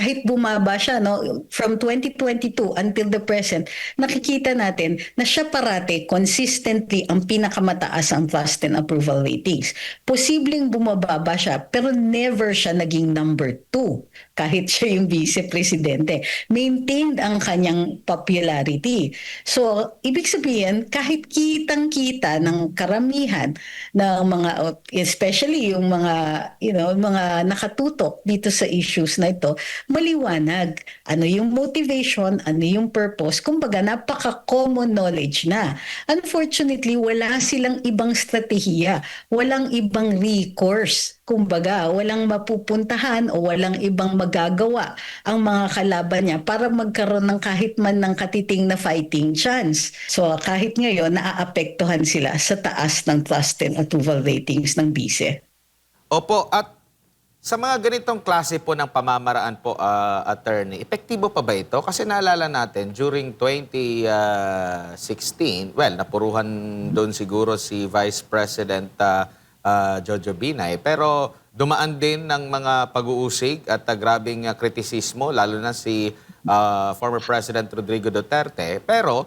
kahit bumaba siya, no, from 2022 until the present, nakikita natin na siya parate, consistently, ang pinakamataas ang plus 10 approval ratings. Posibleng bumababa siya, pero never siya naging number 2 kahit siya yung vice-presidente. Maintained ang kanyang popularity. So, ibig sabihin, kahit kitang-kita ng karamihan ng mga, especially yung mga, mga nakatutok dito sa issues na ito, maliwanag. Ano yung motivation, ano yung purpose, kumbaga napaka-common knowledge na. Unfortunately, wala silang ibang strategiya, walang ibang recourse. Kumbaga, walang mapupuntahan o walang ibang magagawa ang mga kalaban niya para magkaroon ng kahit man ng katiting na fighting chance. So kahit ngayon, naaapektuhan sila sa taas ng plus 10 approval ratings ng bise. Opo, at sa mga ganitong klase po ng pamamaraan po, attorney, epektibo pa ba ito? Kasi naalala natin, during 2016, well, napuruhan doon siguro si Vice President Jojo Binay, pero dumaan din ng mga pag-uusig at grabing kritisismo, lalo na si former President Rodrigo Duterte, pero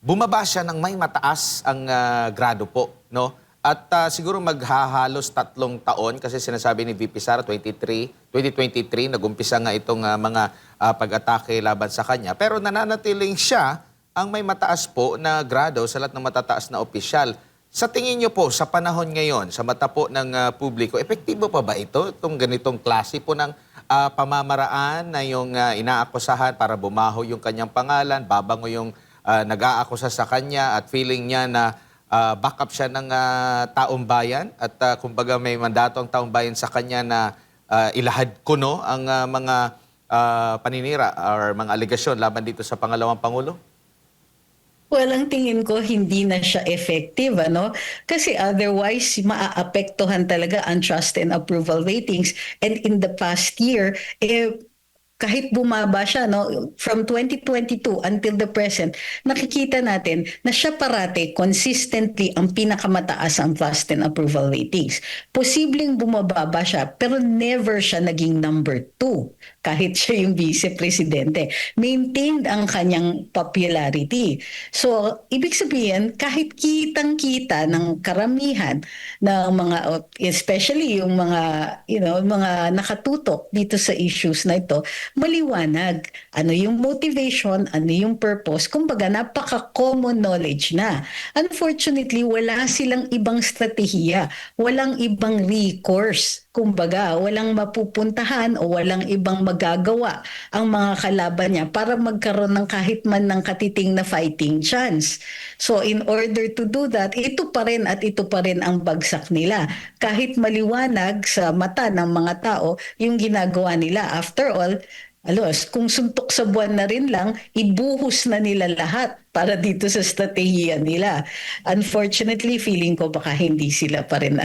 bumaba siya ng may mataas ang grado po, no? At siguro maghahalos 3 taon kasi sinasabi ni VP Sara 2023 nagumpisa nga itong mga pag-atake laban sa kanya. Pero nananatiling siya ang may mataas po na grado sa lahat ng matataas na opisyal. Sa tingin niyo po, sa panahon ngayon, sa mata po ng publiko, epektibo pa ba ito? Itong ganitong klase po ng pamamaraan na yung inaakusahan para bumaho yung kanyang pangalan, babango yung nag-aakusa sa kanya at feeling niya na backup siya ng taong bayan at kumbaga may mandato ang taong bayan sa kanya na ilahad kuno ang mga paninira or mga alegasyon laban dito sa pangalawang Pangulo? Well, ang tingin ko hindi na siya effective, ano? Kasi otherwise, maaapektuhan talaga ang trust and approval ratings. And in the past year, kahit bumaba siya, no, from 2022 until the present, nakikita natin na siya parate, consistently, ang pinakamataas ang plus 10 approval ratings. Posibleng bumababa siya, pero never siya naging number 2 kahit siya yung vice-presidente. Maintained ang kanyang popularity. So, ibig sabihin, kahit kitang-kita ng karamihan ng mga, especially yung mga, mga nakatutok dito sa issues na ito, maliwanag. Ano yung motivation, ano yung purpose, kumbaga napaka-common knowledge na. Unfortunately, wala silang ibang strategiya, walang ibang recourse. Kumbaga, walang mapupuntahan o walang ibang magagawa ang mga kalaban niya para magkaroon ng kahit man ng katiting na fighting chance. So in order to do that, ito pa rin at ito pa rin ang bagsak nila. Kahit maliwanag sa mata ng mga tao yung ginagawa nila. After all, kung suntok sa buwan na rin lang, ibuhos na nila lahat para dito sa strategiya nila. Unfortunately, feeling ko baka hindi sila pa rin,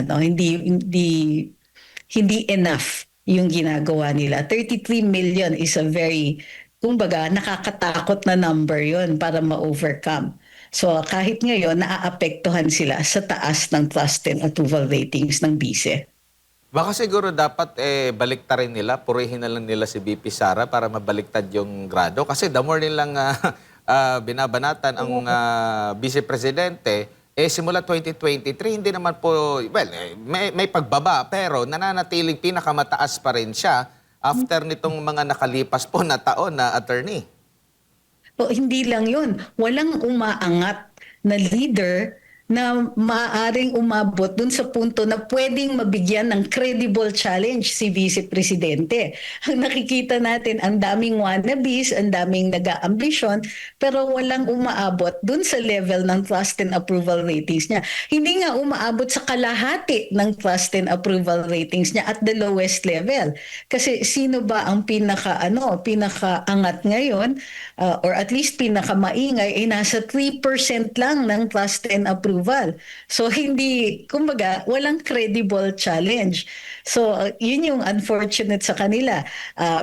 hindi enough yung ginagawa nila. 33 million is a very, kumbaga, nakakatakot na number yon para ma-overcome. So kahit ngayon, naaapektuhan sila sa taas ng plus 10 approval ratings ng bise. Baka siguro dapat baliktarin nila, purihin na lang nila si VP Sara para mabaliktad yung grado. Kasi the more nilang binabanatan ang vice-presidente, simula 2023, hindi naman po, well, may pagbaba, pero nananatiling pinakamataas pa rin siya after nitong mga nakalipas po na taon na attorney. O hindi lang yun, walang umaangat na leader na maaaring umabot dun sa punto na pwedeng mabigyan ng credible challenge si Vice Presidente. Ang nakikita natin, ang daming wannabes, ang daming nag-aambisyon, pero walang umaabot dun sa level ng plus 10 approval ratings niya. Hindi nga umaabot sa kalahati ng plus 10 approval ratings niya at the lowest level. Kasi sino ba ang pinakaangat ngayon, or at least pinakamaingay, ay nasa 3% lang ng plus 10 approval. So hindi, kumbaga, walang credible challenge. So yun yung unfortunate sa kanila.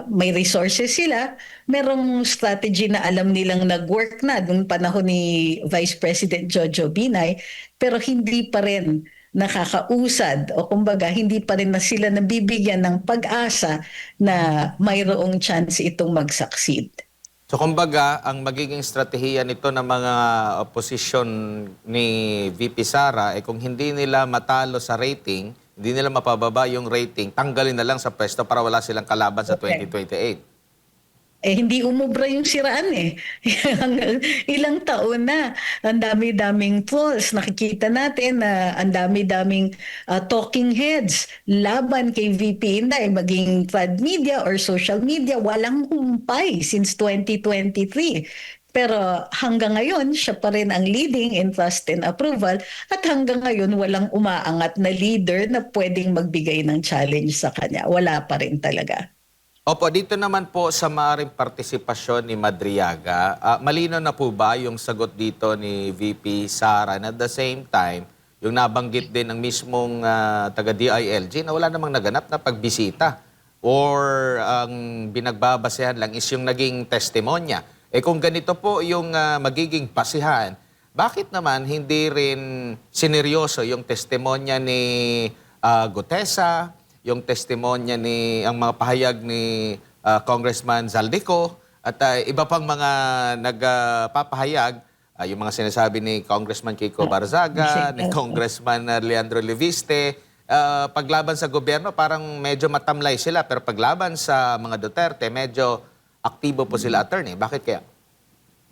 May resources sila, merong strategy na alam nilang nag-work na nung panahon ni Vice President Jojo Binay, pero hindi pa rin nakakausad o kumbaga hindi pa rin na sila nabibigyan ng pag-asa na mayroong chance itong mag-succeed. So kumbaga, ang magiging estratehiya nito ng mga oposisyon ni VP Sara kung hindi nila matalo sa rating, hindi nila mapababa yung rating, tanggalin na lang sa pwesto para wala silang kalaban sa Okay. 2028. Hindi umubra yung siraan eh. Ilang taon na. Ang dami-daming polls. Nakikita natin na ang dami-daming talking heads laban kay VP Inday, maging trad media or social media. Walang humpay since 2023. Pero hanggang ngayon, siya pa rin ang leading in trust and approval at hanggang ngayon walang umaangat na leader na pwedeng magbigay ng challenge sa kanya. Wala pa rin talaga. Opo, dito naman po sa maaring partisipasyon ni Madriaga, malino na po ba yung sagot dito ni VP Sara and at the same time, yung nabanggit din ng mismong taga-DILG na wala namang naganap na pagbisita or ang binagbabasehan lang is yung naging testimonya. Kung ganito po yung magiging basihan, bakit naman hindi rin sineryoso yung testimonya ni Gutesa, yung testimonya ang mga pahayag ni Congressman Zaldico at iba pang mga nagpapahayag, yung mga sinasabi ni Congressman Kiko Barzaga, ni Congressman Leandro Leviste, paglaban sa gobyerno parang medyo matamlay sila pero paglaban sa mga Duterte medyo aktibo po sila, attorney. Bakit kaya?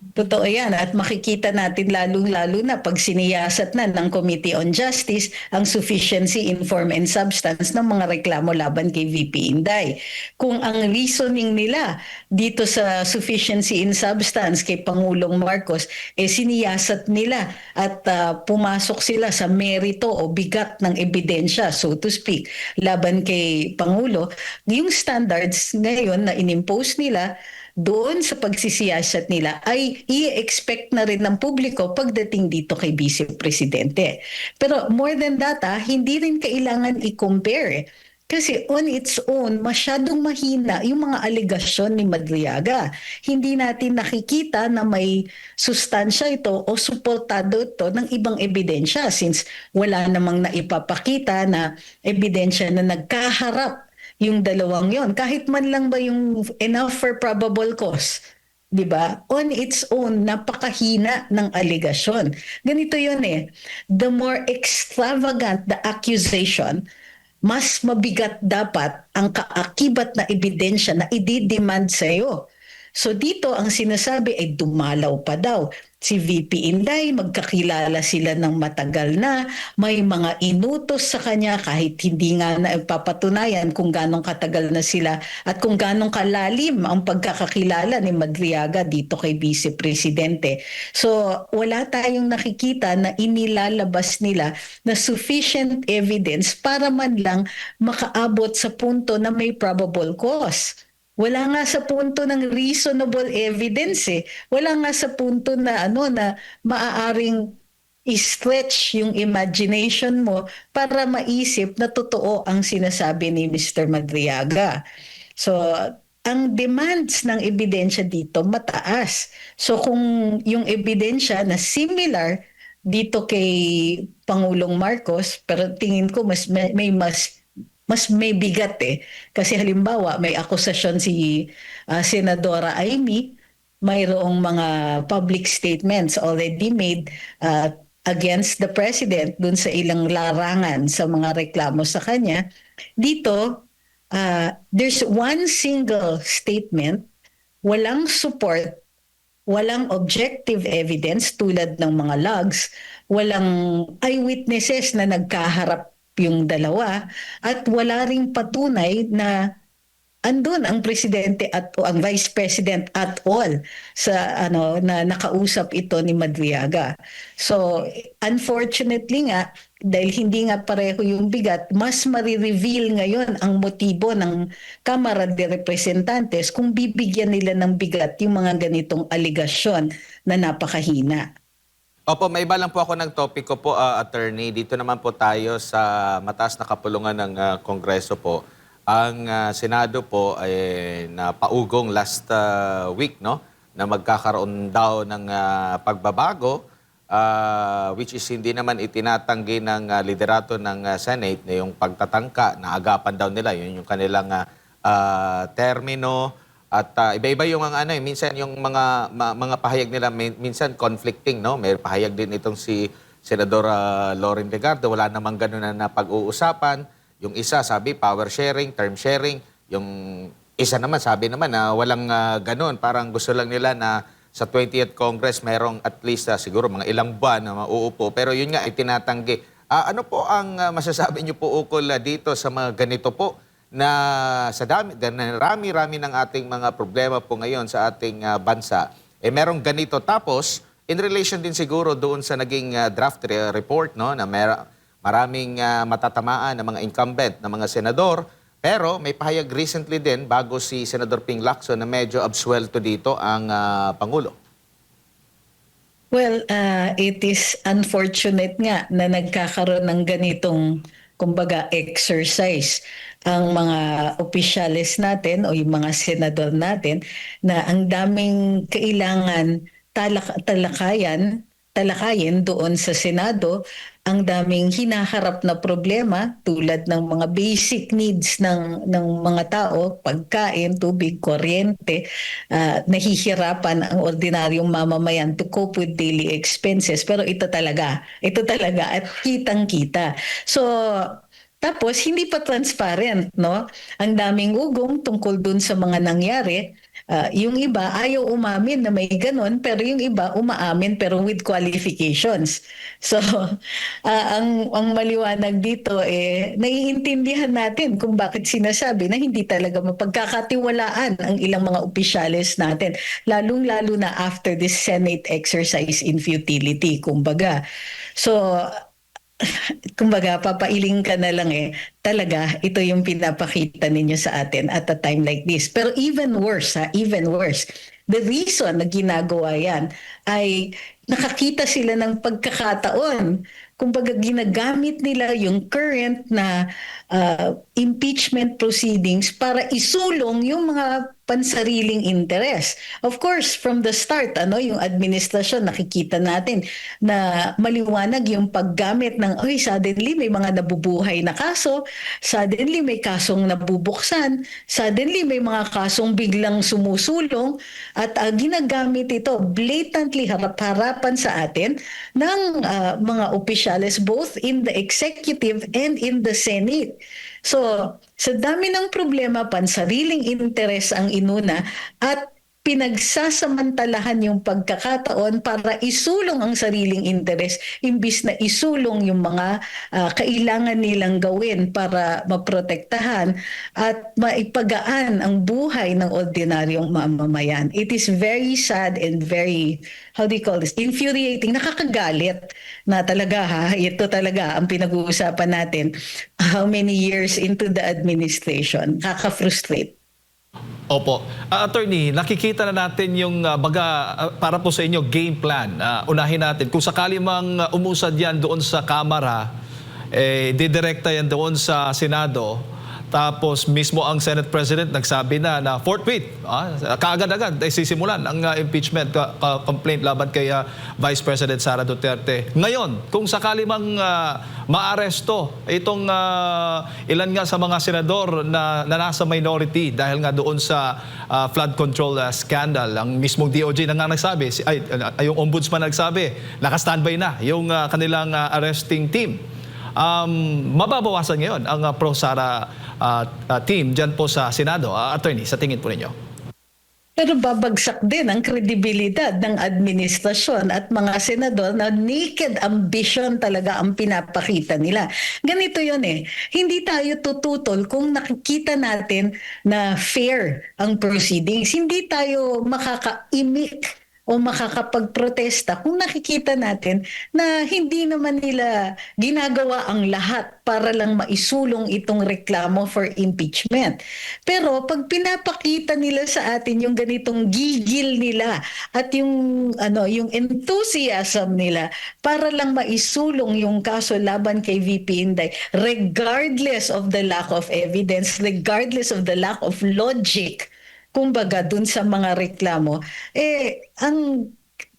Totoo yan at makikita natin lalong-lalo na pag siniyasat na ng Committee on Justice ang sufficiency in form and substance ng mga reklamo laban kay VP Inday. Kung ang reasoning nila dito sa sufficiency in substance kay Pangulong Marcos, siniyasat nila at pumasok sila sa merito o bigat ng ebidensya, so to speak, laban kay Pangulo, yung standards ngayon na inimpose nila doon sa pagsisiyasat nila ay i-expect na rin ng publiko pagdating dito kay Vice Presidente. Pero more than that, hindi rin kailangan i-compare. Kasi on its own, masyadong mahina yung mga alegasyon ni Madriaga. Hindi natin nakikita na may sustansya ito o suportado ito ng ibang ebidensya since wala namang naipapakita na ebidensya na nagkaharap yung dalawang yon, kahit man lang ba yung enough for probable cause, 'di ba? On its own, napakahina ng alegasyon. Ganito 'yon eh. The more extravagant the accusation, mas mabigat dapat ang kaakibat na ebidensya na i-demand sa iyo. So dito ang sinasabi ay dumalaw pa daw si VP Inday, magkakilala sila ng matagal na, may mga inutos sa kanya kahit hindi nga naipapatunayan kung ganong katagal na sila at kung ganong kalalim ang pagkakakilala ni Madriaga dito kay Vice Presidente. So wala tayong nakikita na inilalabas nila na sufficient evidence para man lang makaabot sa punto na may probable cause. Wala nga sa punto ng reasonable evidence eh. Wala nga sa punto na na maaaring i-stretch yung imagination mo para maisip na totoo ang sinasabi ni Mr. Madriaga. So, ang demands ng ebidensya dito mataas. So kung yung ebidensya na similar dito kay Pangulong Marcos, pero tingin ko mas may bigat eh. Kasi halimbawa, may akusasyon si Senadora Amy, mayroong mga public statements already made against the President dun sa ilang larangan sa mga reklamo sa kanya. Dito, there's one single statement, walang support, walang objective evidence tulad ng mga logs, walang eyewitnesses na nagkaharap yung dalawa at wala ring patunay na andun ang presidente at o ang vice president at all sa na nakausap ito ni Madriaga. So unfortunately nga dahil hindi nga pareho yung bigat, mas marireveal ngayon ang motibo ng Kamara de Representantes kung bibigyan nila ng bigat yung mga ganitong aligasyon na napakahina. Opo, may iba lang po ako ng topic ko po, attorney. Dito naman po tayo sa mataas na kapulungan ng Kongreso po. Ang Senado po ay napaugong last week, no, na magkakaroon daw ng pagbabago which is hindi naman itinatanggi ng liderato ng Senate na yung pagtatangka na agapan daw nila, yun yung kanilang termino. At iba-iba yung minsan yung mga pahayag nila minsan conflicting, no? May pahayag din itong si Senador Loren Legardo, wala namang gano'n na pag-uusapan. Yung isa sabi power sharing, term sharing. Yung isa naman sabi naman na walang gano'n, parang gusto lang nila na sa 20th Congress merong at least siguro mga ilang buwan na mauupo. Pero yun nga itinatanggi. Ano po ang masasabi niyo po ukol dito sa mga ganito po na sa rami-rami ng ating mga problema po ngayon sa ating bansa, merong ganito. Tapos, in relation din siguro doon sa naging draft report, no, na maraming matatamaan na mga incumbent na mga senador, pero may pahayag recently din bago si Senador Ping Lacson na medyo absuelto dito ang Pangulo. Well, it is unfortunate nga na nagkakaroon ng ganitong, kumbaga, exercise ang mga opisyalis natin o yung mga senador natin na ang daming kailangan talakayin doon sa Senado, ang daming hinaharap na problema tulad ng mga basic needs ng mga tao, pagkain, tubig, kuryente, nahihirapan ang ordinaryong mamamayan to cope with daily expenses. Pero ito talaga at kitang-kita. So, tapos, hindi pa transparent, no? Ang daming ugong tungkol dun sa mga nangyari. Yung iba ayaw umamin na may ganon, pero yung iba umaamin pero with qualifications. So, ang maliwanag dito, naiintindihan natin kung bakit sinasabi na hindi talaga mapagkakatiwalaan ang ilang mga opisyales natin, lalong-lalo na after this Senate exercise in futility, kumbaga. So, kumbaga, papailing ka na lang talaga, ito yung pinapakita ninyo sa atin at a time like this. Pero even worse, the reason na ginagawa yan ay nakakita sila ng pagkakataon. Kumbaga, ginagamit nila yung current na impeachment proceedings para isulong yung mga pansariling interes. Of course, from the start, yung administrasyon, nakikita natin na maliwanag yung paggamit ng, suddenly may mga nabubuhay na kaso, suddenly may kasong nabubuksan, suddenly may mga kasong biglang sumusulong, at ginagamit ito blatantly harap-harapan sa atin ng mga opisyales both in the executive and in the Senate. So, sa dami ng problema, pansariling interes ang inuna at pinagsasamantalahan yung pagkakataon para isulong ang sariling interes imbis na isulong yung mga kailangan nilang gawin para maprotektahan at maipagaan ang buhay ng ordinaryong mamamayan. It is very sad and very, infuriating, nakakagalit na talaga ito talaga ang pinag-uusapan natin how many years into the administration. Kaka-frustrate. Opo. Attorney, nakikita na natin yung para po sa inyo game plan. Unahin natin, kung sakali mang umusad yan doon sa Kamara, didirekta yan doon sa Senado, tapos mismo ang Senate President nagsabi na forthwith, kaagad-agad ay sisimulan ang impeachment complaint laban kay Vice President Sara Duterte. Ngayon, kung sakali mang maaresto itong ilan nga sa mga senador na nasa minority dahil nga doon sa flood control scandal, ang mismong DOJ na nga nagsabi, yung ombudsman nagsabi, naka-standby na yung kanilang arresting team. Mababawasan ngayon ang pro-Sara team dyan po sa Senado. Attorney, sa tingin po ninyo? Pero babagsak din ang kredibilidad ng administrasyon at mga senador na naked ambition talaga ang pinapakita nila. Ganito yun Hindi tayo tututol kung nakikita natin na fair ang proceedings. Hindi tayo makakaimik o makakapagprotesta kung nakikita natin na hindi naman nila ginagawa ang lahat para lang maisulong itong reklamo for impeachment. Pero pag pinapakita nila sa atin yung ganitong gigil nila at yung enthusiasm nila para lang maisulong yung kaso laban kay VP Inday, regardless of the lack of evidence, regardless of the lack of logic, kumbaga dun sa mga reklamo, ang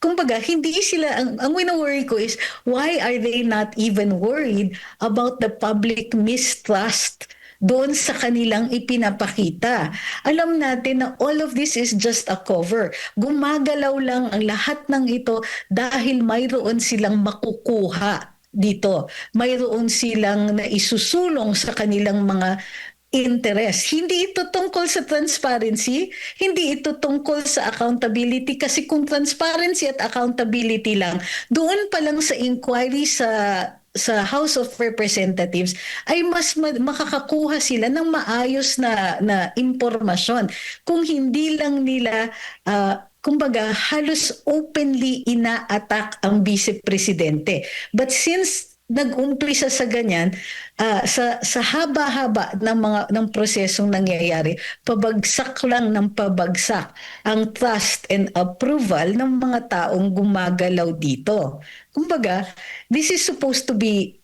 kumbaga, hindi sila, ang wino-worry ko is, why are they not even worried about the public mistrust doon sa kanilang ipinapakita? Alam natin na all of this is just a cover. Gumagalaw lang ang lahat ng ito dahil mayroon silang makukuha dito. Mayroon silang naisusulong sa kanilang mga interest. Hindi ito tungkol sa transparency, hindi ito tungkol sa accountability, kasi kung transparency at accountability lang, doon pa lang sa inquiry sa House of Representatives ay mas makakakuha sila ng maayos na impormasyon. Kung hindi lang nila kumbaga halos openly ina-attack ang vice presidente. But since nag-umpisa sa ganyan, sa haba-haba ng prosesong nangyayari, pabagsak lang ng pabagsak ang trust and approval ng mga taong gumagalaw dito. Kumbaga, this is supposed to be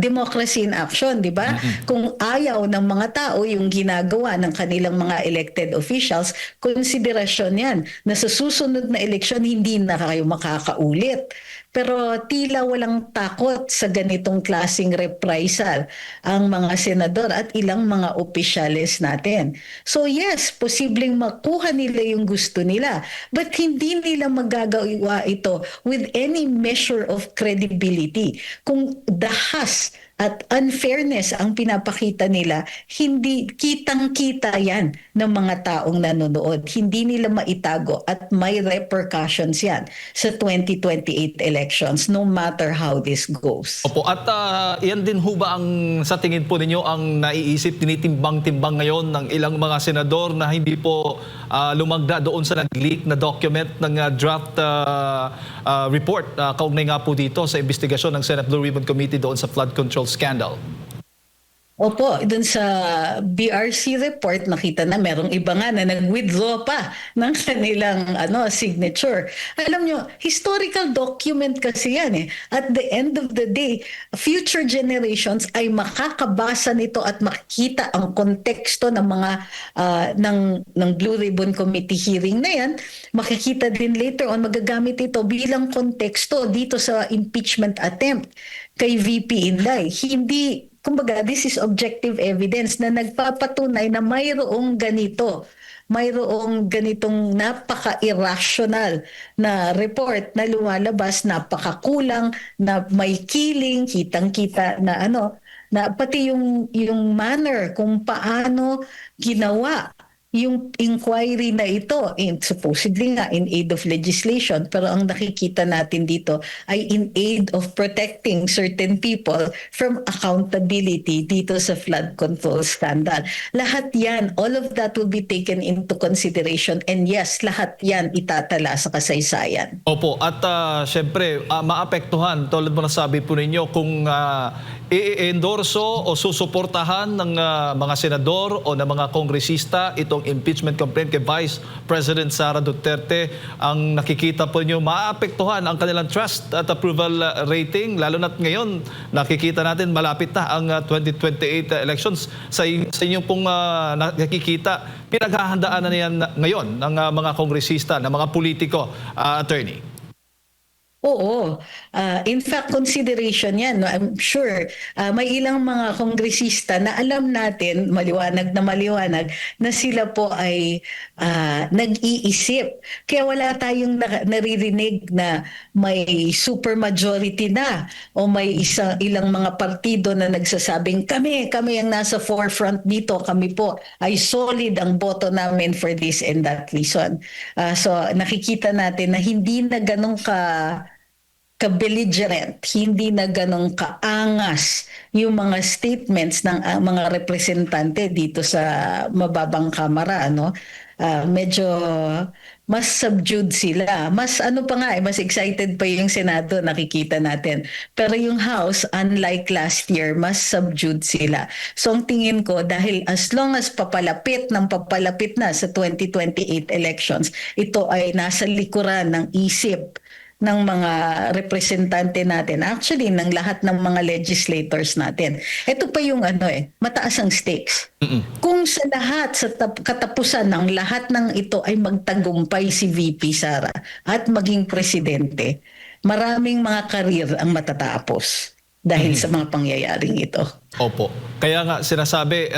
democracy in action, di ba? Kung ayaw ng mga tao yung ginagawa ng kanilang mga elected officials, konsiderasyon yan na sa susunod na eleksyon hindi na kayo makakaulit. Pero tila walang takot sa ganitong klaseng reprisal ang mga senador at ilang mga opisyales natin. So yes, posibleng makuha nila yung gusto nila, but hindi nila magagawa ito with any measure of credibility. Kung dahas at unfairness ang pinapakita nila, hindi kitang-kita yan ng mga taong nanonood. Hindi nila maitago at may repercussions yan sa 2028 elections, no matter how this goes. Opo, at yan din ho ba ang sa tingin po ninyo ang naiisip, tinitimbang-timbang ngayon ng ilang mga senador na hindi po lumagda doon sa nag-leak na document ng draft report kaugnay nga po dito sa investigasyon ng Senate Blue Ribbon Committee doon sa flood control scandal? Opo, dun sa BRC report, nakita na merong iba nga na nag-withdraw pa ng kanilang signature. Alam nyo, historical document kasi yan eh. At the end of the day, future generations ay makakabasa nito at makikita ang konteksto ng mga ng Blue Ribbon Committee hearing na yan. Makikita din later on, magagamit ito bilang konteksto dito sa impeachment attempt kay VP Inday. Hindi, kumbaga, this is objective evidence na nagpapatunay na mayroong ganitong napaka-irrational na report na lumalabas, napakakulang, na may killing, kitang-kita na na pati yung manner kung paano ginawa yung inquiry na ito, supposedly nga in aid of legislation, pero ang nakikita natin dito ay in aid of protecting certain people from accountability dito sa flood control scandal. Lahat yan, all of that will be taken into consideration, and yes, lahat yan itatala sa kasaysayan. Opo, at syempre, maapektuhan, tulad mo nasabi po ninyo, kung i-endorso o susuportahan ng mga senador o ng mga kongresista itong impeachment complaint kay Vice President Sara Duterte, ang nakikita po niyo, maapektuhan ang kanilang trust at approval rating, lalo na't ngayon nakikita natin malapit na ang 2028 elections. Sa inyong pong nakikita, pinaghahandaan na yan ngayon ng mga kongresista, ng mga politiko, attorney? Oo. In fact, consideration yan. No? I'm sure may ilang mga kongresista na alam natin, maliwanag na sila po ay nag-iisip. Kaya wala tayong naririnig na may supermajority na o may ilang mga partido na nagsasabing kami ang nasa forefront dito. Kami po ay solid ang boto namin for this and that reason. So nakikita natin na hindi na ganun ka-belligerent, hindi na ganong kaangas yung mga statements ng mga representante dito sa mababang kamara, medyo mas subdued sila. Mas mas excited pa yung Senado, nakikita natin. Pero yung House, unlike last year, mas subdued sila. So ang tingin ko, dahil as long as papalapit na sa 2028 elections, ito ay nasa likuran ng isip ng mga representante natin, actually ng lahat ng mga legislators natin. Ito pa yung mataas ang stakes. Kung sa lahat, sa katapusan ng lahat ng ito ay magtagumpay si VP Sara at maging presidente, maraming mga karir ang matatapos dahil sa mga pangyayaring ito. Opo. Kaya nga sinasabi,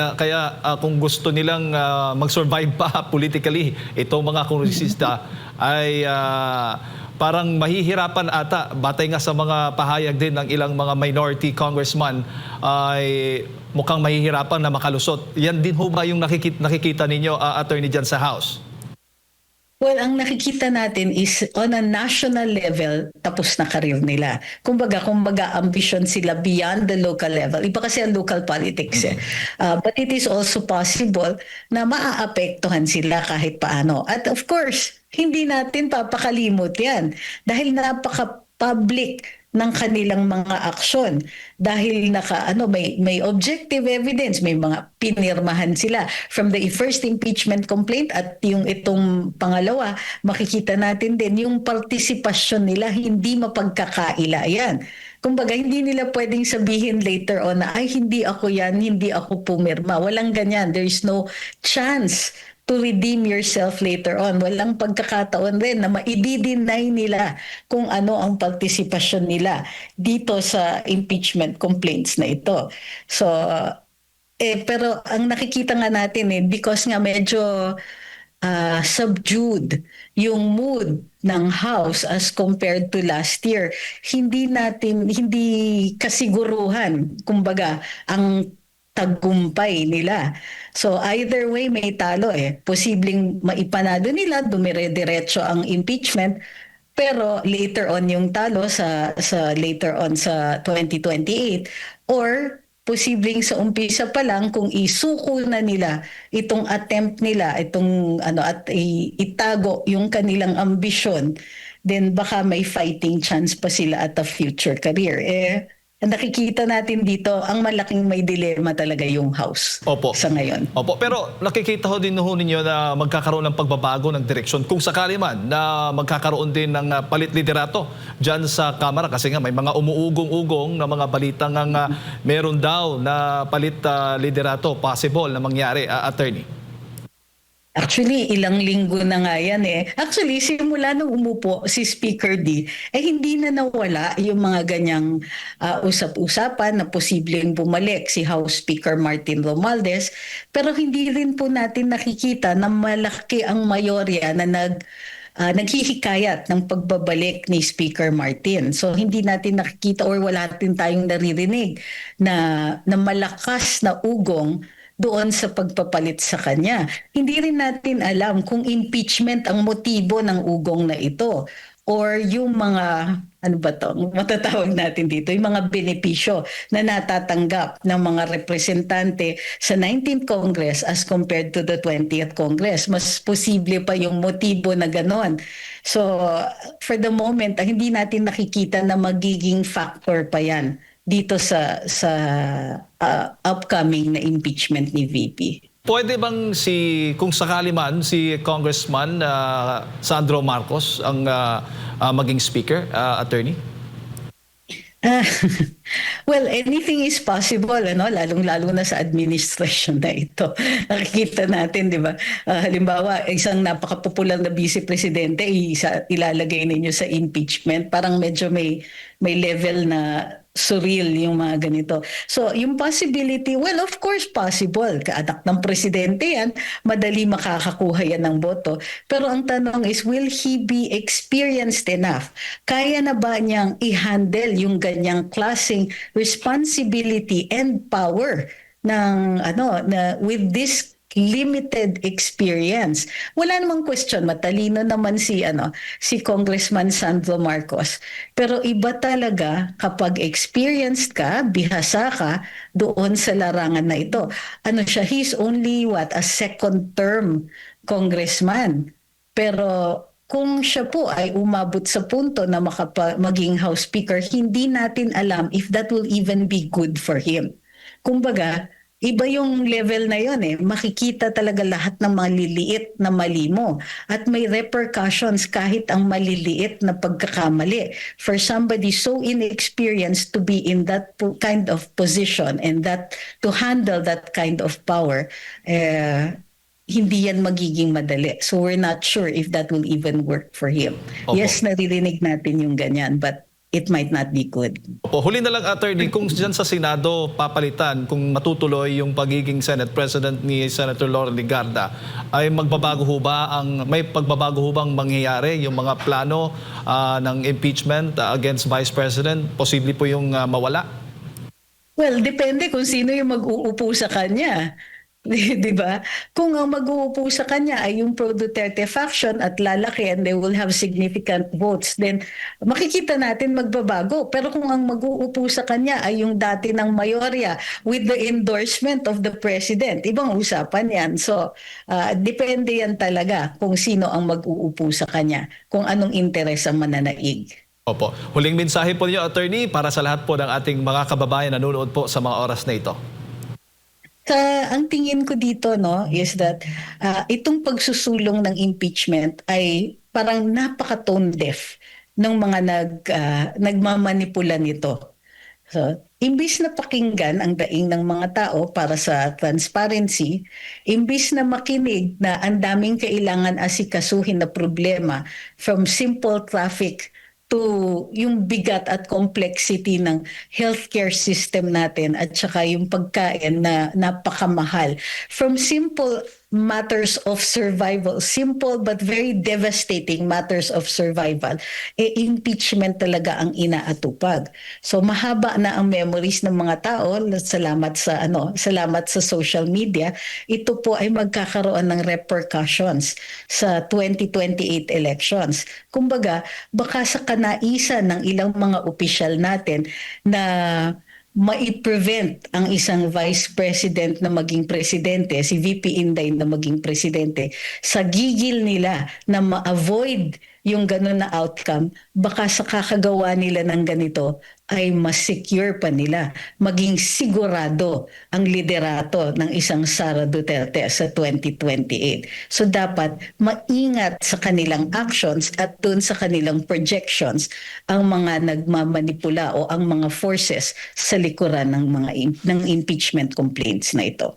kung gusto nilang mag-survive pa politically, itong mga kongresista ay parang mahihirapan ata, batay nga sa mga pahayag din ng ilang mga minority congressman, ay mukhang mahihirapan na makalusot. Yan din ho ba yung nakikita ninyo, attorney, dyan sa House? Well, ang nakikita natin is on a national level, tapos na karir nila. Kumbaga, ambisyon sila beyond the local level. Iba kasi ang local politics eh. But it is also possible na maaapektuhan sila kahit paano. At of course, hindi natin papakalimot yan. Dahil napaka-public ng kanilang mga aksyon dahil may objective evidence, may mga pinirmahan sila from the first impeachment complaint at yung itong pangalawa, makikita natin din yung partisipasyon nila, hindi mapagkakaila yan. Kumbaga, hindi nila pwedeng sabihin later on na, ay hindi ako yan, hindi ako pumirma. Walang ganyan. There is no chance to redeem yourself later on. Walang pagkakataon rin na maidi-deny nila kung ano ang partisipasyon nila dito sa impeachment complaints na ito. So, pero ang nakikita nga natin because nga medyo subdued yung mood ng House as compared to last year, hindi kasiguruhan, kumbaga, ang tagumpay nila. So either way may talo Posibleng maipanado nila, dumire-diretso ang impeachment, pero later on yung talo sa later on sa 2028, or posibleng sa umpisa pa lang kung isuko na nila itong attempt nila at itago yung kanilang ambisyon, then baka may fighting chance pa sila at a future career. Nakikita natin dito, ang malaking may dilema talaga yung House. Opo. Sa ngayon. Opo, pero nakikita ho din ho ninyo na magkakaroon ng pagbabago ng direksyon kung sakali man na magkakaroon din ng palit liderato dyan sa Kamara, kasi nga may mga umuugong-ugong na mga balitang meron daw na palit liderato possible na mangyari, attorney. Actually, ilang linggo na nga yan Actually, simula nung umupo si Speaker D, hindi na nawala yung mga ganyang usap-usapan na posibleng bumalik si House Speaker Martin Romualdez. Pero hindi rin po natin nakikita na malaki ang mayorya na naghihikayat ng pagbabalik ni Speaker Martin. So hindi natin nakikita or wala natin tayong naririnig na malakas na ugong doon sa pagpapalit sa kanya. Hindi rin natin alam kung impeachment ang motibo ng ugong na ito or yung mga, matatawag natin dito, yung mga benepisyo na natatanggap ng mga representante sa 19th Congress as compared to the 20th Congress. Mas posible pa yung motibo na ganon. So, for the moment, hindi natin nakikita na magiging factor pa yan dito sa upcoming na impeachment ni VP. Pwede bang kung sakali man si Congressman Sandro Marcos ang maging speaker, attorney? Well, anything is possible, lalong-lalo na sa administration na ito. Nakikita natin, di ba? Halimbawa, isang napaka-popular na vice-presidente, ilalagay ninyo sa impeachment. Parang medyo may level na surreal yung mga ganito. So, yung possibility, well, of course possible. Kaanak ng presidente yan, madali makakakuha yan ng boto. Pero ang tanong is, will he be experienced enough? Kaya na ba niyang i-handle yung ganyang klaseng responsibility and power with this limited experience? Wala namang question, matalino naman si Congressman Sandro Marcos. Pero iba talaga kapag experienced ka, bihasa ka doon sa larangan na ito. He's only a second term congressman. Pero kung siya po ay umabot sa punto na maging House Speaker, hindi natin alam if that will even be good for him. Kumbaga, iba yung level na yon eh. Makikita talaga lahat ng maliliit na mali mo. At may repercussions kahit ang maliliit na pagkakamali. For somebody so inexperienced to be in that kind of position and that to handle that kind of power, hindi yan magiging madali. So we're not sure if that will even work for him. Opo. Yes, naririnig natin yung ganyan, but it might not be good. Opo, huli na lang, attorney, kung dyan sa Senado papalitan, kung matutuloy yung pagiging Senate President ni Senator Lauren Legarda, ay magbabago ho ba may pagbabago ho bang mangyayari yung mga plano ng impeachment against Vice President? Posible po yung mawala? Well, depende kung sino yung mag-uupo sa kanya. Di ba? Kung ang mag-uupo sa kanya ay yung pro-Duterte faction at lalaki and they will have significant votes, then makikita natin magbabago. Pero kung ang mag-uupo sa kanya ay yung dati ng mayorya with the endorsement of the president, ibang usapan yan. So, depende yan talaga kung sino ang mag-uupo sa kanya, kung anong interes ang mananaig. Opo. Huling mensahe po niyo, attorney, para sa lahat po ng ating mga kababayan na nanonood po sa mga oras na ito. Ang tingin ko dito is that itong pagsusulong ng impeachment ay parang napaka-tone deaf ng mga nagmamanipula nito. So, imbis na pakinggan ang daing ng mga tao para sa transparency, imbis na makinig na ang daming kailangan asikasuhin na problema from simple traffic to yung bigat at complexity ng healthcare system natin at saka yung pagkain na napakamahal. From simple matters of survival, simple but very devastating matters of survival, impeachment talaga ang inaatupag. So mahaba na ang memories ng mga tao, salamat sa social media. Ito po ay magkakaroon ng repercussions sa 2028 elections. Kumbaga, baka sa kanaisan ng ilang mga opisyal natin na mai-prevent ang isang vice president na maging presidente, si VP Inday na maging presidente, sa gigil nila na ma-avoid yung gano'n na outcome, baka sa kakagawa nila ng ganito ay mas secure pa nila, maging sigurado ang liderato ng isang Sara Duterte sa 2028. So dapat maingat sa kanilang actions at dun sa kanilang projections ang mga nagmamanipula o ang mga forces sa likuran ng impeachment complaints na ito.